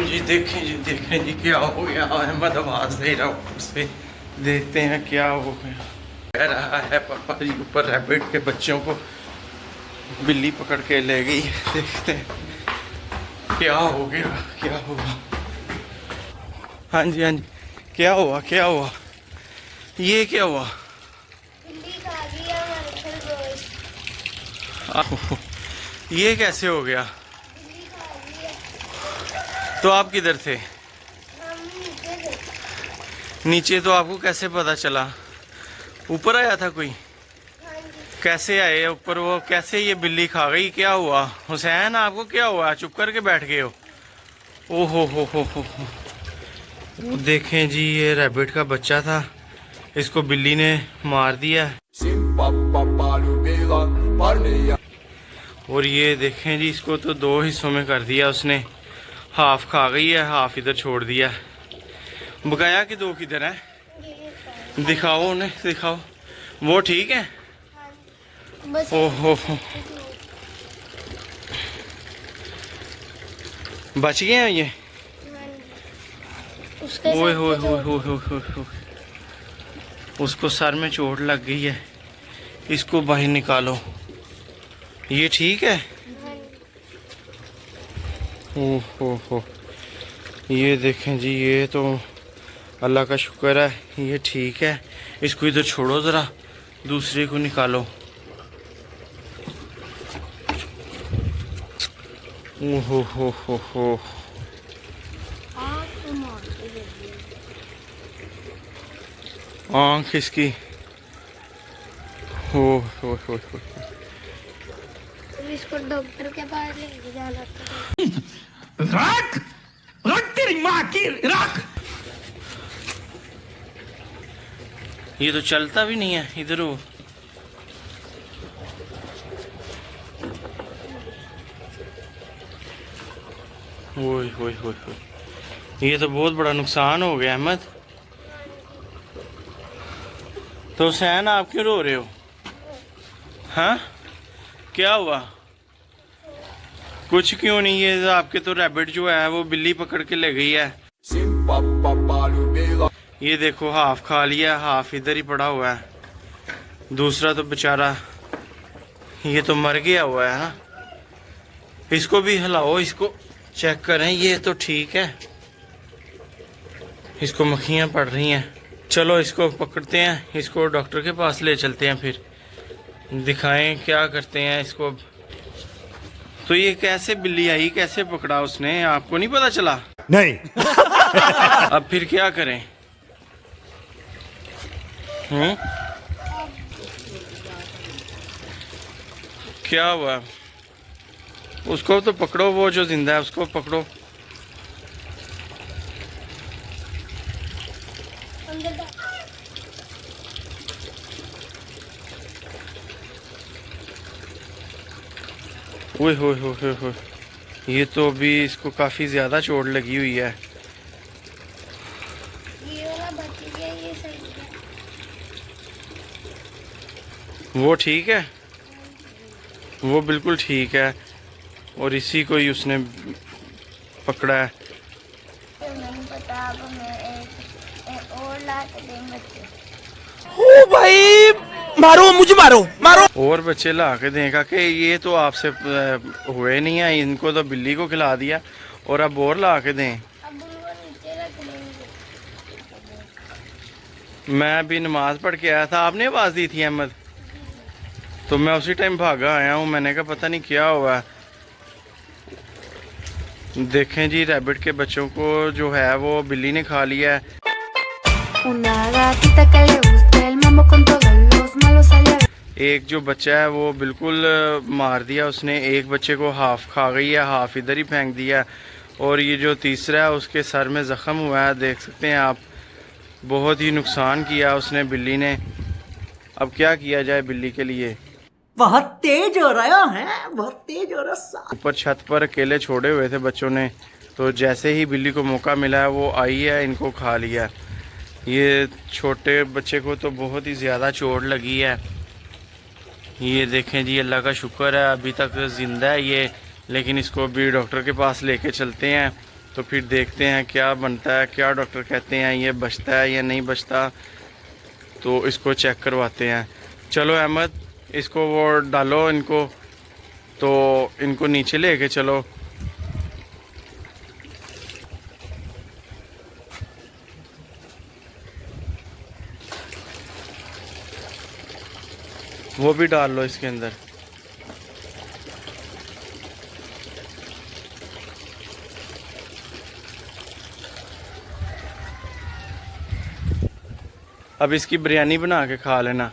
जी देखें जी क्या हो गया। अहमद आवाज दे रहा हूँ उससे, देखते हैं क्या हो गया। कह रहा है पापा जी ऊपर रैबिट के बच्चों को बिल्ली पकड़ के ले गई। देखते हैं क्या हो गया, क्या हुआ। हाँ जी हाँ जी, क्या हुआ क्या हुआ, ये क्या हुआ। बिल्ली खा गई हमारे खरगोश। ये कैसे हो गया। बिल्ली खा गई है। तो आप किधर थे। हम नीचे थे। नीचे तो आपको कैसे पता चला, ऊपर आया था कोई। हाँ जी। कैसे आए ऊपर, वो कैसे ये बिल्ली खा गई, क्या हुआ हुसैन, आपको क्या हुआ, चुप करके बैठ गए हो। ओहो हो। वो देखें जी, ये रैबिट का बच्चा था, इसको बिल्ली ने मार दिया। और ये देखें जी, इसको तो दो हिस्सों में कर दिया उसने, हाफ खा गई है, हाफ इधर छोड़ दिया। बकाया कि दो किधर है, दिखाओ उन्हें दिखाओ। वो ठीक है। बस ओहो बच गए हैं ये। उसके ओए साथ होए तो होए होए होए होए होए। उसको सर में चोट लग गई है, इसको बाहर निकालो। ये ठीक है। ओहो, ये देखें जी, ये तो अल्लाह का शुक्र है, ये ठीक है। इसको इधर छोड़ो ज़रा, दूसरे को निकालो। ओहो हो। आँख इसकी हो। इसको डॉक्टर के पास लेके जाना था। रख रख तेरी माँ की रख। ये तो चलता भी नहीं है, इधर हो। ओए होए होए होए, ये तो बहुत बड़ा नुकसान हो गया अहमद। तो हुसैन आप क्यों रो रहे हो, हाँ क्या हुआ। कुछ क्यों नहीं, ये तो आपके तो रैबिट जो है वो बिल्ली पकड़ के ले गई है। ये देखो, हाफ खा लिया, हाफ इधर ही पड़ा हुआ है। दूसरा तो बेचारा ये तो मर गया हुआ है ना। इसको भी हिलाओ, इसको चेक करें, ये तो ठीक है। इसको मक्खियाँ पड़ रही हैं। चलो इसको पकड़ते हैं, इसको डॉक्टर के पास ले चलते हैं, फिर दिखाएं क्या करते हैं इसको। तो ये कैसे बिल्ली आई, कैसे पकड़ा उसने, आपको नहीं पता चला। नहीं। अब फिर क्या करें। क्या हुआ, उसको तो पकड़ो, वो जो जिंदा है उसको पकड़ो। ओए होए, ये तो अभी इसको काफी ज्यादा चोट लगी हुई है। ये वाला बच गया, ये सही है। वो ठीक है, वो बिल्कुल ठीक है, और इसी को ही उसने पकड़ा है। तो नहीं पता, अब मैं एक और ला के दें बच्चे। ओ भाई, मारो मुझे, मारो मारो। और बच्चे ला के देगा कि ये तो आपसे हुए नहीं है, इनको तो बिल्ली को खिला दिया, और अब और ला के दें। अब उनको नीचे रख लेंगे। मैं अभी नमाज पढ़ के आया था, आपने आवाज़ दी थी अहमद, तो मैं उसी टाइम भागा आया हूँ। मैंने कहा पता नहीं क्या हुआ। देखें जी, रैबिट के बच्चों को जो है वो बिल्ली ने खा लिया है। एक जो बच्चा है वो बिल्कुल मार दिया उसने, एक बच्चे को हाफ खा गई है, हाफ इधर ही फेंक दिया, और ये जो तीसरा है उसके सर में ज़ख्म हुआ है, देख सकते हैं आप। बहुत ही नुकसान किया उसने बिल्ली ने। अब क्या किया जाए बिल्ली के लिए। बहुत तेज हो रहा है, बहुत तेज हो रहा। ऊपर छत पर अकेले छोड़े हुए थे बच्चों ने, तो जैसे ही बिल्ली को मौका मिला है वो आई है, इनको खा लिया। ये छोटे बच्चे को तो बहुत ही ज़्यादा चोट लगी है। ये देखें जी, अल्लाह का शुक्र है अभी तक ज़िंदा है ये, लेकिन इसको अभी डॉक्टर के पास लेके चलते हैं। तो फिर देखते हैं क्या बनता है, क्या डॉक्टर कहते हैं, ये बचता है या नहीं बचता, तो इसको चेक करवाते हैं। चलो अहमद, इसको वो डालो इनको, तो इनको नीचे लेके चलो। वो भी डाल लो इसके अंदर। अब इसकी बिरयानी बना के खा लेना।